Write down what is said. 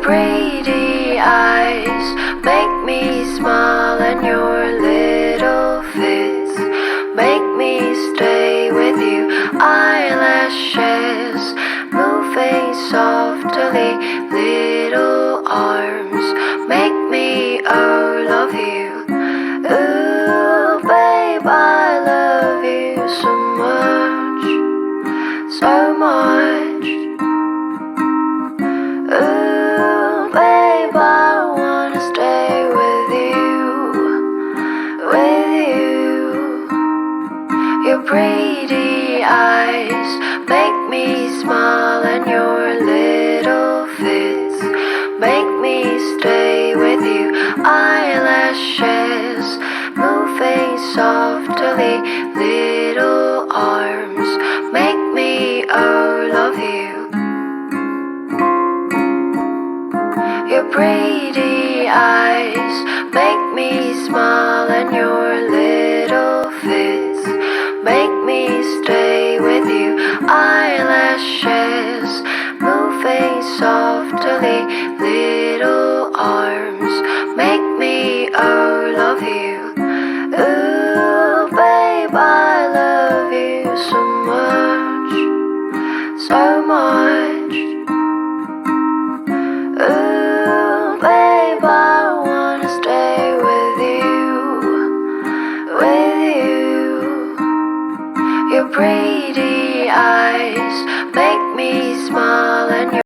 pretty eyes make me smile, and your little fits make me stay with you. Eyelashes moving softly, little arms make me love you. Ooh, babe, I love you so much, so much. Ooh, babe, I wanna stay with you. Your pretty eyes make me smile, and your little fits make me stay with you. Eyelashes moving softly, little arms make me love you. Your pretty eyes make me smile, and your little fits make me stay with you. Eyelashes moving softly, little arms make me love you. Ooh, babe, I love you so much, so much. Ooh, babe, I wanna stay with you. You're pretty